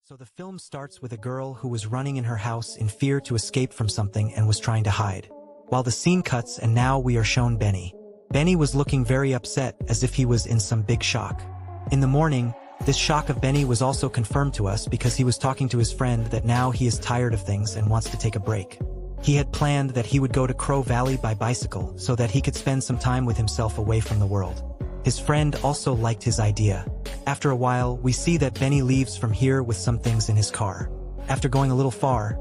So the film starts with a girl who was running in her house in fear to escape from something and was trying to hide. While the scene cuts and now we are shown Benny. Benny was looking very upset, as if he was in some big shock. In the morning, this shock of Benny was also confirmed to us because he was talking to his friend that now he is tired of things and wants to take a break. He had planned that he would go to Crow Valley by bicycle so that he could spend some time with himself away from the world. His friend also liked his idea. After a while, we see that Benny leaves from here with some things in his car. After going a little far,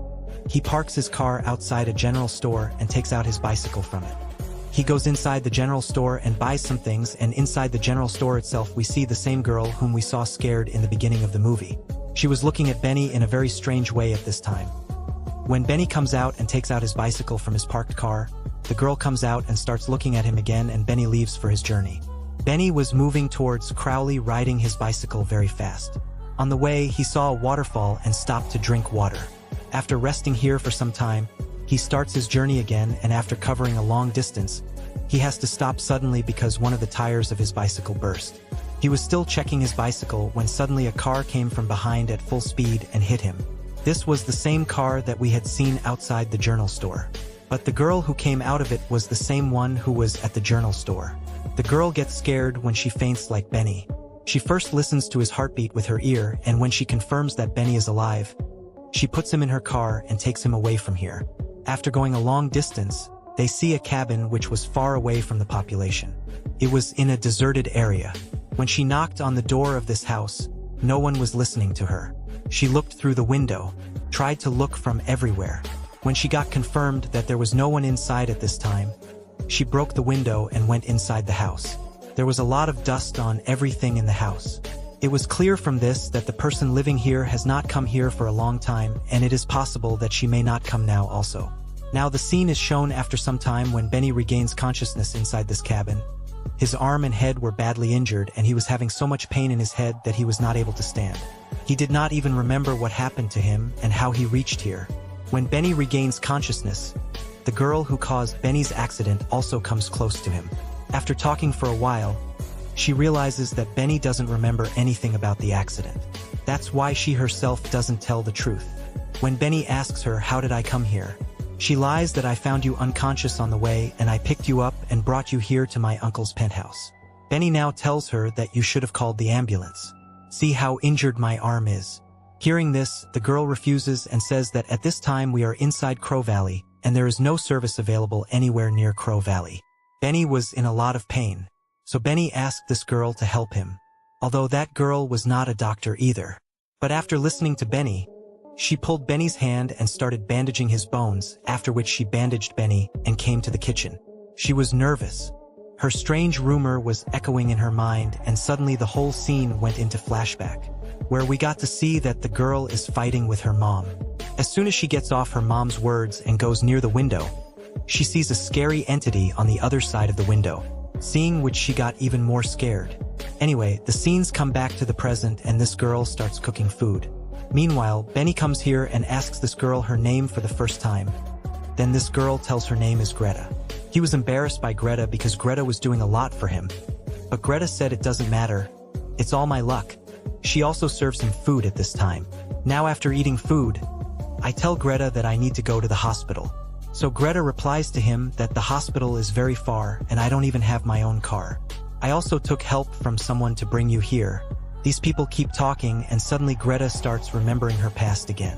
he parks his car outside a general store and takes out his bicycle from it. He goes inside the general store and buys some things, and inside the general store itself we see the same girl whom we saw scared in the beginning of the movie. She was looking at Benny in a very strange way at this time. When Benny comes out and takes out his bicycle from his parked car, the girl comes out and starts looking at him again, and Benny leaves for his journey. Benny was moving towards Crowley riding his bicycle very fast. On the way, he saw a waterfall and stopped to drink water. After resting here for some time, he starts his journey again, and after covering a long distance, he has to stop suddenly because one of the tires of his bicycle burst. He was still checking his bicycle when suddenly a car came from behind at full speed and hit him. This was the same car that we had seen outside the journal store. But the girl who came out of it was the same one who was at the journal store. The girl gets scared when she faints like Benny. She first listens to his heartbeat with her ear, and when she confirms that Benny is alive, she puts him in her car and takes him away from here. After going a long distance, they see a cabin which was far away from the population. It was in a deserted area. When she knocked on the door of this house, no one was listening to her. She looked through the window, tried to look from everywhere. When she got confirmed that there was no one inside at this time, she broke the window and went inside the house. There was a lot of dust on everything in the house. It was clear from this that the person living here has not come here for a long time, and it is possible that she may not come now also. Now the scene is shown after some time when Benny regains consciousness inside this cabin. His arm and head were badly injured, and he was having so much pain in his head that he was not able to stand. He did not even remember what happened to him and how he reached here. When Benny regains consciousness, the girl who caused Benny's accident also comes close to him. After talking for a while, she realizes that Benny doesn't remember anything about the accident. That's why she herself doesn't tell the truth. When Benny asks her, "How did I come here?" she lies that "I found you unconscious on the way and I picked you up and brought you here to my uncle's penthouse." Benny now tells her that "You should have called the ambulance. See how injured my arm is." Hearing this, the girl refuses and says that at this time we are inside Crow Valley, and there is no service available anywhere near Crow Valley. Benny was in a lot of pain, so Benny asked this girl to help him, although that girl was not a doctor either. But after listening to Benny, she pulled Benny's hand and started bandaging his bones, after which she bandaged Benny and came to the kitchen. She was nervous. Her strange rumor was echoing in her mind, and suddenly the whole scene went into flashback, where we got to see that the girl is fighting with her mom. As soon as she gets off her mom's words and goes near the window, she sees a scary entity on the other side of the window, seeing which she got even more scared. Anyway, the scenes come back to the present and this girl starts cooking food. Meanwhile, Benny comes here and asks this girl her name for the first time. Then this girl tells her name is Greta. He was embarrassed by Greta because Greta was doing a lot for him. But Greta said it doesn't matter. It's all my luck. She also serves him food at this time. Now after eating food, I tell Greta that I need to go to the hospital. So Greta replies to him that the hospital is very far and I don't even have my own car. I also took help from someone to bring you here. These people keep talking and suddenly Greta starts remembering her past again.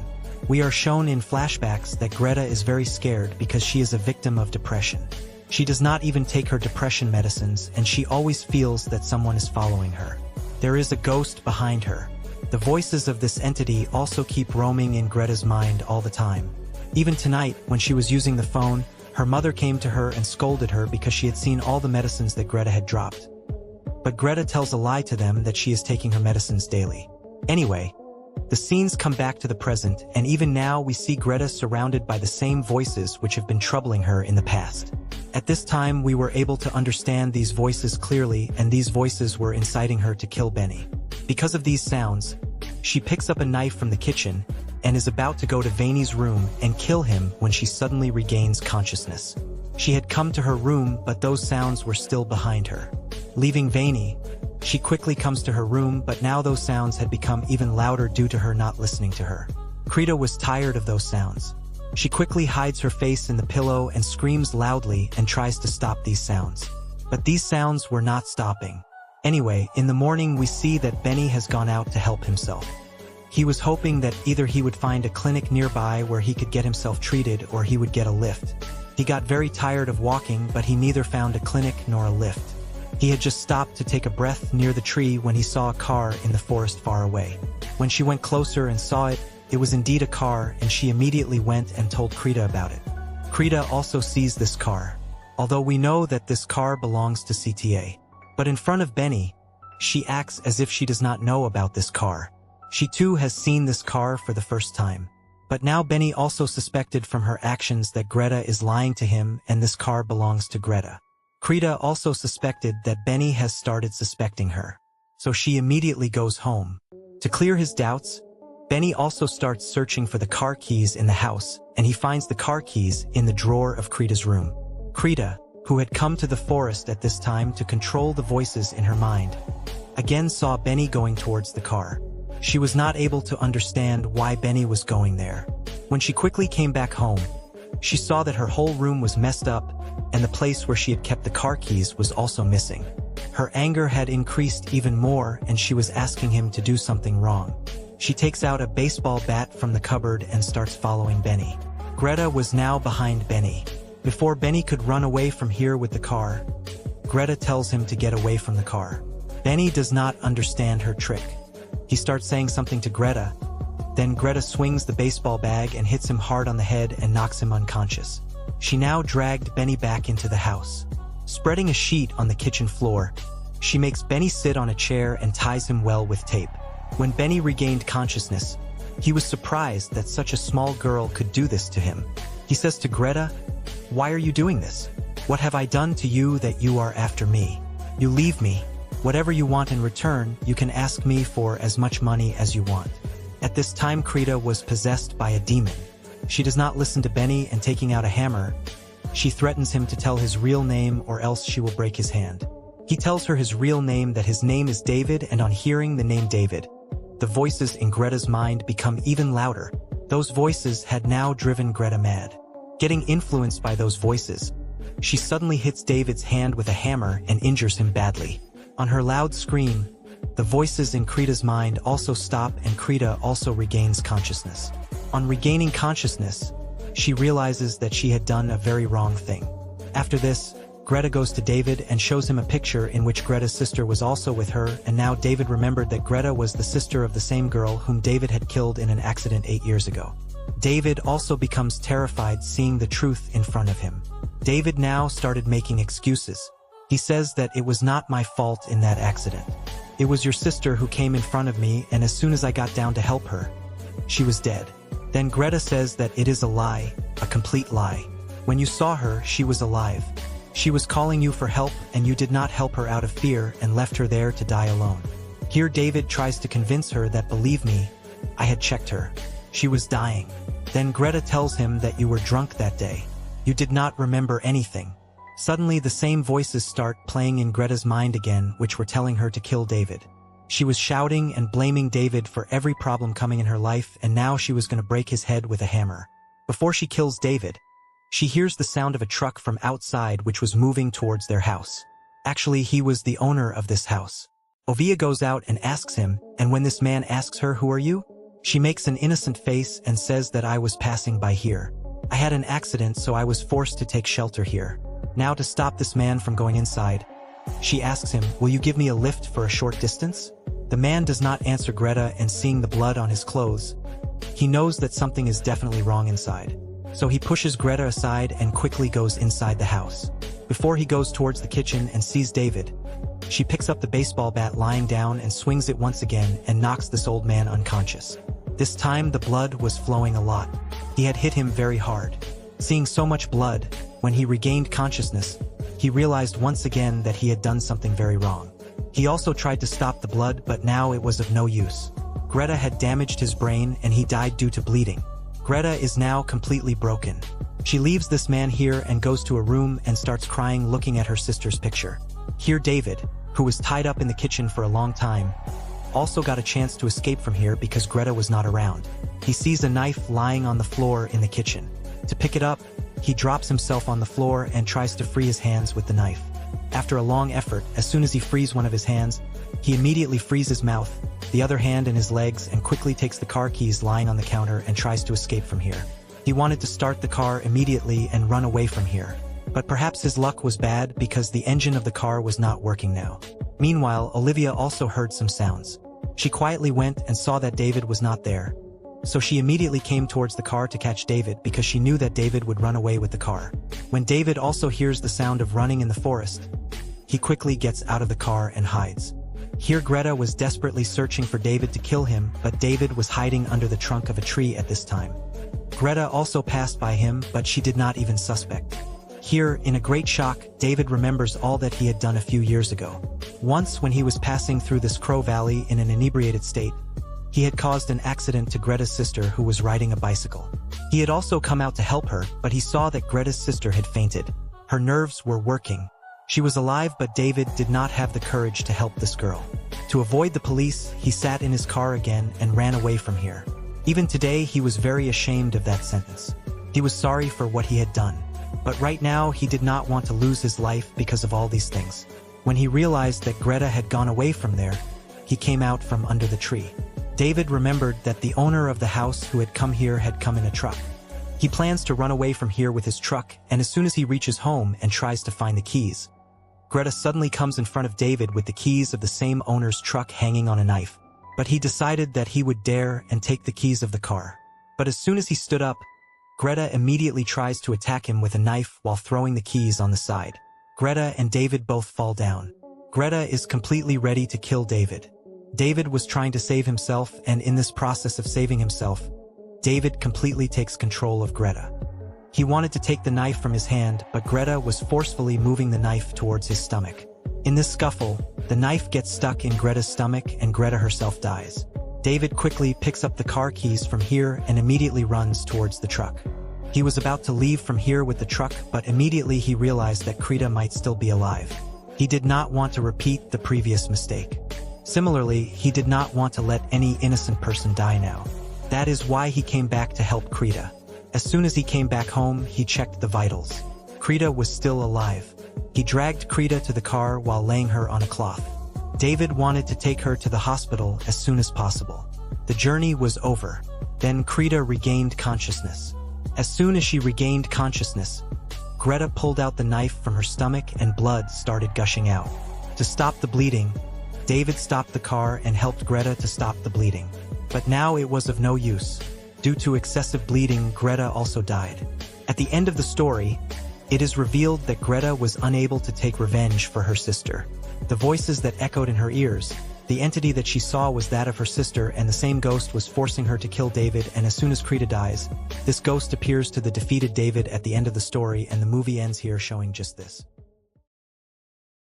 We are shown in flashbacks that Greta is very scared because she is a victim of depression. She does not even take her depression medicines and she always feels that someone is following her. There is a ghost behind her. The voices of this entity also keep roaming in Greta's mind all the time. Even tonight, when she was using the phone, her mother came to her and scolded her because she had seen all the medicines that Greta had dropped. But Greta tells a lie to them that she is taking her medicines daily. Anyway, the scenes come back to the present, and even now we see Greta surrounded by the same voices which have been troubling her in the past. At this time, we were able to understand these voices clearly, and these voices were inciting her to kill Benny. Because of these sounds, she picks up a knife from the kitchen and is about to go to Vani's room and kill him when she suddenly regains consciousness. She had come to her room, but those sounds were still behind her. Leaving Zaini, she quickly comes to her room, but now those sounds had become even louder due to her not listening to her. Krita was tired of those sounds. She quickly hides her face in the pillow and screams loudly and tries to stop these sounds. But these sounds were not stopping. Anyway, in the morning we see that Benny has gone out to help himself. He was hoping that either he would find a clinic nearby where he could get himself treated or he would get a lift. He got very tired of walking, but he neither found a clinic nor a lift. He had just stopped to take a breath near the tree when he saw a car in the forest far away. When she went closer and saw it, it was indeed a car, and she immediately went and told Krita about it. Krita also sees this car, although we know that this car belongs to CTA. But in front of Benny, she acts as if she does not know about this car. She too has seen this car for the first time. But now Benny also suspected from her actions that Greta is lying to him and this car belongs to Greta. Krita also suspected that Benny has started suspecting her. So she immediately goes home. To clear his doubts, Benny also starts searching for the car keys in the house, and he finds the car keys in the drawer of Krita's room. Krita, who had come to the forest at this time to control the voices in her mind, again saw Benny going towards the car. She was not able to understand why Benny was going there. When she quickly came back home, she saw that her whole room was messed up, and the place where she had kept the car keys was also missing. Her anger had increased even more, and she was asking him to do something wrong. She takes out a baseball bat from the cupboard and starts following Benny. Greta was now behind Benny. Before Benny could run away from here with the car, Greta tells him to get away from the car. Benny does not understand her trick. He starts saying something to Greta. Then Greta swings the baseball bag and hits him hard on the head and knocks him unconscious. She now dragged Benny back into the house. Spreading a sheet on the kitchen floor, she makes Benny sit on a chair and ties him well with tape. When Benny regained consciousness, he was surprised that such a small girl could do this to him. He says to Greta, "Why are you doing this? What have I done to you that you are after me? You leave me. Whatever you want in return, you can ask me for as much money as you want." At this time, Krita was possessed by a demon. She does not listen to Benny, and taking out a hammer, she threatens him to tell his real name or else she will break his hand. He tells her his real name, that his name is David, and on hearing the name David, the voices in Greta's mind become even louder. Those voices had now driven Greta mad. Getting influenced by those voices, she suddenly hits David's hand with a hammer and injures him badly. On her loud scream, the voices in Krita's mind also stop, and Krita also regains consciousness. On regaining consciousness, she realizes that she had done a very wrong thing. After this, Greta goes to David and shows him a picture in which Greta's sister was also with her, and now David remembered that Greta was the sister of the same girl whom David had killed in an accident 8 years ago. David also becomes terrified seeing the truth in front of him. David now started making excuses. He says that it was not my fault in that accident. It was your sister who came in front of me, and as soon as I got down to help her, she was dead. Then Greta says that it is a lie, a complete lie. When you saw her, she was alive. She was calling you for help, and you did not help her out of fear and left her there to die alone. Here David tries to convince her that, believe me, I had checked her. She was dying. Then Greta tells him that you were drunk that day. You did not remember anything. Suddenly the same voices start playing in Greta's mind again, which were telling her to kill David. She was shouting and blaming David for every problem coming in her life, and now she was going to break his head with a hammer. Before she kills David, she hears the sound of a truck from outside which was moving towards their house. Actually, he was the owner of this house. Ovia goes out and asks him, and when this man asks her, "Who are you?" she makes an innocent face and says that I was passing by here. I had an accident, so I was forced to take shelter here. Now to stop this man from going inside, she asks him, "Will you give me a lift for a short distance?" The man does not answer Greta, and seeing the blood on his clothes, he knows that something is definitely wrong inside. So he pushes Greta aside and quickly goes inside the house. Before he goes towards the kitchen and sees David, she picks up the baseball bat lying down and swings it once again and knocks this old man unconscious. This time the blood was flowing a lot. He had hit him very hard. Seeing so much blood, when he regained consciousness, he realized once again that he had done something very wrong. He also tried to stop the blood, but now it was of no use. Greta had damaged his brain and he died due to bleeding. Greta is now completely broken. She leaves this man here and goes to a room and starts crying looking at her sister's picture. Here David, who was tied up in the kitchen for a long time, also got a chance to escape from here because Greta was not around. He sees a knife lying on the floor in the kitchen. To pick it up, he drops himself on the floor and tries to free his hands with the knife. After a long effort, as soon as he frees one of his hands, he immediately frees his mouth, the other hand and his legs, and quickly takes the car keys lying on the counter and tries to escape from here. He wanted to start the car immediately and run away from here. But perhaps his luck was bad because the engine of the car was not working now. Meanwhile, Olivia also heard some sounds. She quietly went and saw that David was not there. So she immediately came towards the car to catch David because she knew that David would run away with the car. When David also hears the sound of running in the forest, he quickly gets out of the car and hides. Here Greta was desperately searching for David to kill him, but David was hiding under the trunk of a tree at this time. Greta also passed by him, but she did not even suspect. Here, in a great shock, David remembers all that he had done a few years ago. Once, when he was passing through this Crow Valley in an inebriated state, he had caused an accident to Greta's sister who was riding a bicycle. He had also come out to help her, but he saw that Greta's sister had fainted. Her nerves were working. She was alive, but David did not have the courage to help this girl. To avoid the police, he sat in his car again and ran away from here. Even today, he was very ashamed of that sentence. He was sorry for what he had done. But right now, he did not want to lose his life because of all these things. When he realized that Greta had gone away from there, he came out from under the tree. David remembered that the owner of the house who had come here had come in a truck. He plans to run away from here with his truck, and as soon as he reaches home and tries to find the keys, Greta suddenly comes in front of David with the keys of the same owner's truck hanging on a knife. But he decided that he would dare and take the keys of the car. But as soon as he stood up, Greta immediately tries to attack him with a knife while throwing the keys on the side. Greta and David both fall down. Greta is completely ready to kill David. David was trying to save himself, and in this process of saving himself, David completely takes control of Greta. He wanted to take the knife from his hand, but Greta was forcefully moving the knife towards his stomach. In this scuffle, the knife gets stuck in Greta's stomach and Greta herself dies. David quickly picks up the car keys from here and immediately runs towards the truck. He was about to leave from here with the truck, but immediately he realized that Greta might still be alive. He did not want to repeat the previous mistake. Similarly, he did not want to let any innocent person die now. That is why he came back to help Greta. As soon as he came back home, he checked the vitals. Greta was still alive. He dragged Greta to the car while laying her on a cloth. David wanted to take her to the hospital as soon as possible. The journey was over. Then Greta regained consciousness. As soon as she regained consciousness, Greta pulled out the knife from her stomach and blood started gushing out. To stop the bleeding, David stopped the car and helped Greta to stop the bleeding. But now it was of no use. Due to excessive bleeding, Greta also died. At the end of the story, it is revealed that Greta was unable to take revenge for her sister. The voices that echoed in her ears, the entity that she saw was that of her sister, and the same ghost was forcing her to kill David. And as soon as Greta dies, this ghost appears to the defeated David at the end of the story, and the movie ends here showing just this.